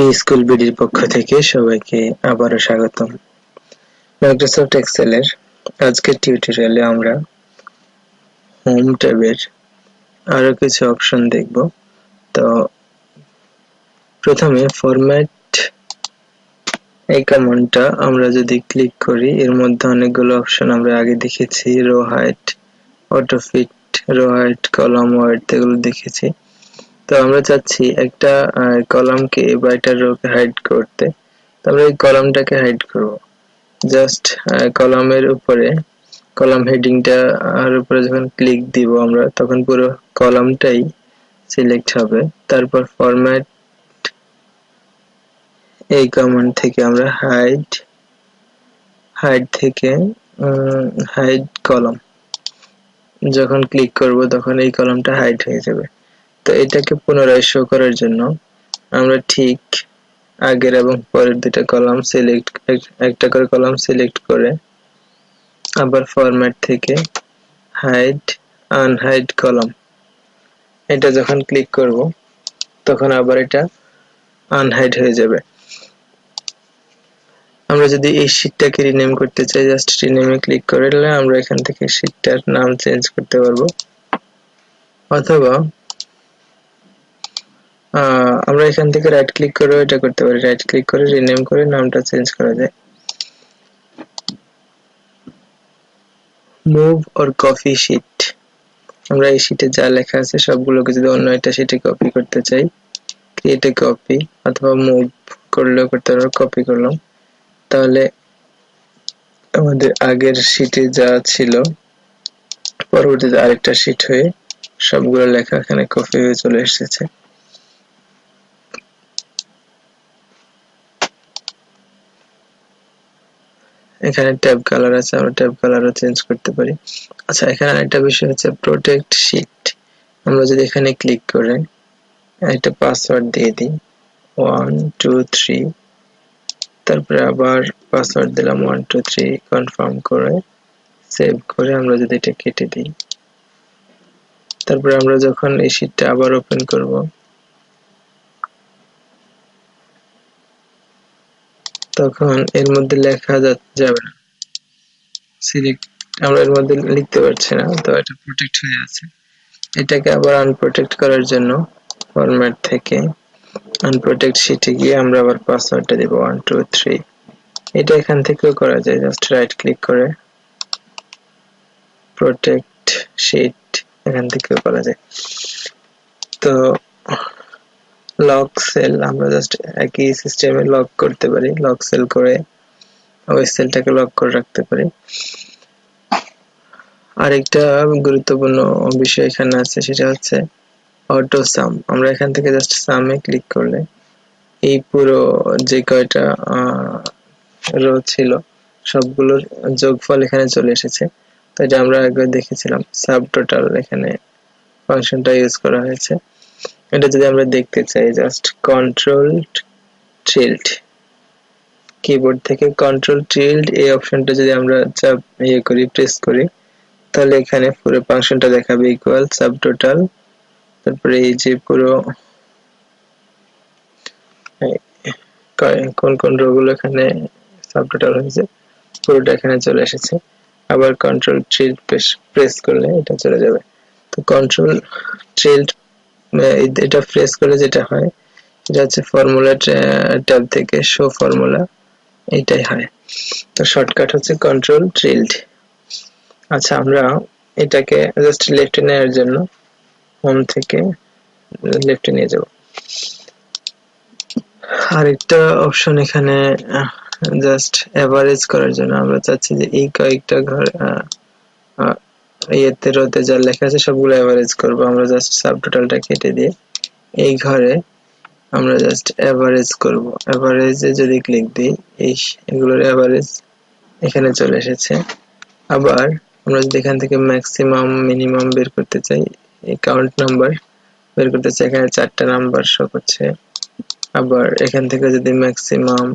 এই স্কুল বিডির পক্ষ থেকে সবাইকে আবারও স্বাগতম। মাইক্রোসফট এক্সেল এর আজকের টিউটোরিয়ালে আমরা হোম ট্যাবের আরো কিছু অপশন দেখব। তো প্রথমে ফরম্যাট এই কমান্ডটা আমরা যদি ক্লিক করি, এর মধ্যে অনেকগুলো অপশন আমরা আগে দেখেছি, row height, auto fit, row height, column wide, এগুলো দেখেছি। তো আমরা চাচ্ছি একটা কলামকে বা একটা রোকে হাইড করতে। তো আমরা এই কলামটাকে হাইড করব। জাস্ট কলামের উপরে কলাম হেডিংটা আর উপরে যখন ক্লিক দিব আমরা, তখন পুরো কলামটাই সিলেক্ট হবে। তারপর ফরম্যাট এই কমান্ড থেকে আমরা হাইড থেকে হাইড কলাম যখন ক্লিক করব তখন এই কলামটা হাইড হয়ে যাবে। তো এটাকে পুনরায় শো করার জন্য আমরা ঠিক আগের এবং পরের দুটো কলাম সিলেক্ট, একটা করে কলাম সিলেক্ট করে আবার ফরম্যাট থেকে হাইড আনহাইড কলাম, এটা যখন ক্লিক করব তখন আবার এটা আনহাইড হয়ে যাবে। আমরা যদি এই শীটটাকে রিনেম করতে চাই, জাস্ট রিনেমে ক্লিক করলে আমরা এখান থেকে শীটটার নাম চেঞ্জ করতে পারবো, অথবা আমরা এখান থেকে রাইট ক্লিক করে এটা করতে পারি। রাইট ক্লিক করে রিনেম করে নামটা চেঞ্জ করা যায়। মুভ অর কপি শীট, আমরা এই শীটে যা লেখা আছে সবগুলোকে যদি অন্য একটা শীটে কপি করতে চাই, ক্রিয়েট এ কপি অথবা মুভ করলেও করতে পারবো। কপি করলাম, তাহলে আমাদের আগের শীটে যা ছিল পরবর্তীতে আরেকটা শীট হয়ে সবগুলো লেখা এখানে কপি হয়ে চলে এসেছে। এখানে ট্যাব কালার আছে, আমরা ট্যাব কালারও চেঞ্জ করতে পারি। আচ্ছা, এখানে আরেকটা বিষয় হচ্ছে প্রোটেক্ট শীট। আমরা যদি এখানে ক্লিক করে একটা পাসওয়ার্ড দিয়ে দিই 1 2 3, তারপরে আবার পাসওয়ার্ড দিলাম 1 2 3, কনফার্ম করে সেভ করে আমরা যদি এটা কেটে দিই, তারপরে আমরা যখন এই শীটটা আবার ওপেন করব তখন এর মধ্যে লেখা যাবে না, সিলেক্ট আমরা এর মধ্যে লিখতে পারছি না, তো এটা প্রোটেক্ট হয়ে আছে। এটাকে আবার আনপ্রোটেক্ট করার জন্য ফরম্যাট থেকে আনপ্রোটেক্ট শীটে গিয়ে আমরা আবার পাসওয়ার্ডটা দেব 1 2 3। এটা এখান থেকেও করা যায়, জাস্ট রাইট ক্লিক করে প্রোটেক্ট শীট এখান থেকেও করা যায়। তো লক সেল আমরা জাস্ট একই সিস্টেমে লক করতে পারি, লক সেল করে ওই সেলটাকে লক করে রাখতে পারি। আরেকটা গুরুত্বপূর্ণ বিষয় এখানে আছে, সেটা হচ্ছে অটো সাম। আমরা এখান থেকে জাস্ট সামে ক্লিক করলে এই পুরো যে কয়টা রো ছিল সবগুলোর যোগফল এখানে চলে এসেছে। তো এটা আমরা আগে দেখেছিলাম, সাব টোটাল এখানে ফাংশনটা ইউজ করা হয়েছে। এটা যদি আমরা দেখতে চাই, জাস্ট কন্ট্রোল টিল্ট, কিবোর্ড থেকে কন্ট্রোল টিল্ট এই অপশনটা যদি আমরা চাপ করি, প্রেস করি, তাহলে এখানে পুরো ফাংশনটা দেখাবে ইকুয়াল সাব টোটাল, তারপরে এই যে পুরো কোন কোন রো গুলো এখানে সাব টোটাল হয়েছে পুরোটা এখানে চলে এসেছে। আবার কন্ট্রোল টিল্ট প্রেস করলে এটা চলে যাবে। তো কন্ট্রোল টিল্ট এটা প্রেস করলে যেটা হয় এটা হচ্ছে ফর্মুলা ট্যাব থেকে শো ফর্মুলা, এটাই হয়। তো শর্টকাট হচ্ছে কন্ট্রোল টিল্ট। আচ্ছা, আমরা এটাকে জাস্ট লেফটে নেওয়ার জন্য হোম থেকে লেফটে নিয়ে যাব। আরেকটা অপশন এখানে জাস্ট এভারেজ করার জন্য আমরা চাচ্ছি যে এই কয়েকটা ঘর ইয়েতে রোতে যা লেখা আছে সবগুলো এভারেজ করব। আমরা জাস্ট সাব টোটালটা কেটে দিয়ে এই ঘরে আমরা জাস্ট এভারেজ করব। এভারেজে যদি ক্লিক দিই, এগুলোর এভারেজ এখানে চলে এসেছে। আবার আমরা যদি এখান থেকে ম্যাক্সিমাম মিনিমাম বের করতে চাই, এই কাউন্ট নাম্বার বের করতে চাই, এখানে 4টা নাম্বার শো করছে। আবার এখান থেকে যদি ম্যাক্সিমাম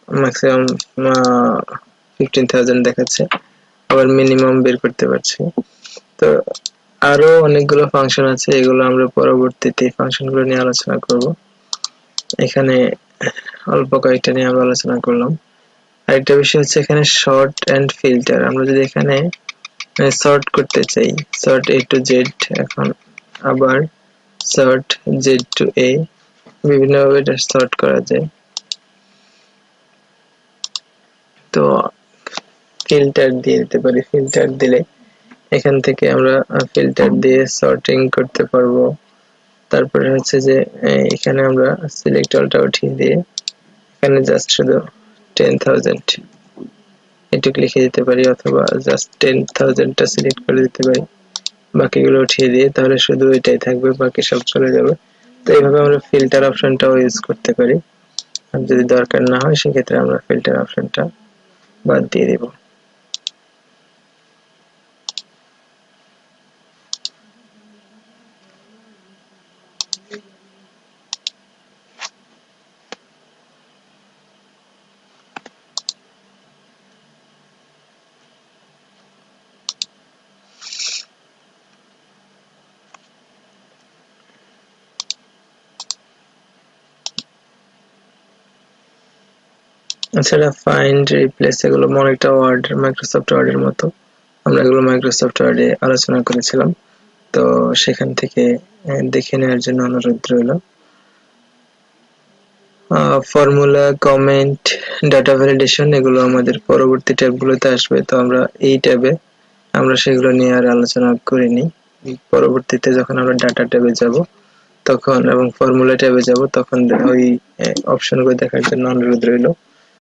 15,000 দেখাচ্ছে, আবার মিনিমাম বের করতে পারছি। তো আরো অনেকগুলো ফাংশন আছে, এগুলো আমরা পরবর্তীতে ফাংশনগুলো নিয়ে আলোচনা করব। এখানে অল্প কয়েকটা নিয়ে আমরা আলোচনা করলাম। আরেকটা বিষয় হচ্ছে এখানে শর্ট এন্ড ফিল্টার। আমরা যদি এখানে সর্ট করতে চাই, সর্ট এ টু জেড, এখন আবার সর্ট জেড টু এ, বিভিন্নভাবে এটা সর্ট করা যায়। তো ফিল্টার দিয়ে দিতে পারি, ফিল্টার দিলে এখান থেকে আমরা ফিল্টার দিয়ে সর্টিং করতে পারবো। তারপরে হচ্ছে যে এখানে আমরা সিলেক্ট অলটা উঠিয়ে দিয়ে এখানে জাস্ট শুধু 10,000 এটুকু লিখে দিতে পারি, অথবা জাস্ট 10,000টা সিলেক্ট করে দিতে পারি, বাকিগুলো উঠিয়ে দিয়ে, তাহলে শুধু এটাই থাকবে, বাকি সব চলে যাবে। তো এইভাবে আমরা ফিল্টার অপশনটাও ইউজ করতে পারি। আর যদি দরকার না হয় সেক্ষেত্রে আমরা ফিল্টার অপশনটা বাদ দিয়ে দিব। এছাড়া ফাইন্ড, রিপ্লেস, এগুলো অনেকটা ওয়ার্ড, মাইক্রোসফট ওয়ার্ডের মতো। আমরা এগুলো মাইক্রোসফট ওয়ার্ডে আলোচনা করেছিলাম, তো সেখান থেকে দেখে নেওয়ার জন্য অনুরোধ রইল। ফর্মুলা, কমেন্ট, ডাটা ভ্যালিডেশন, এগুলো আমাদের পরবর্তী ট্যাবগুলোতে আসবে। তো আমরা এই ট্যাবে আমরা সেগুলো নিয়ে আর আলোচনা করিনি। পরবর্তীতে যখন আমরা ডাটা ট্যাবে যাব তখন, এবং ফর্মুলা ট্যাবে যাব তখন ওই অপশনগুলো দেখার জন্য অনুরোধ রইল।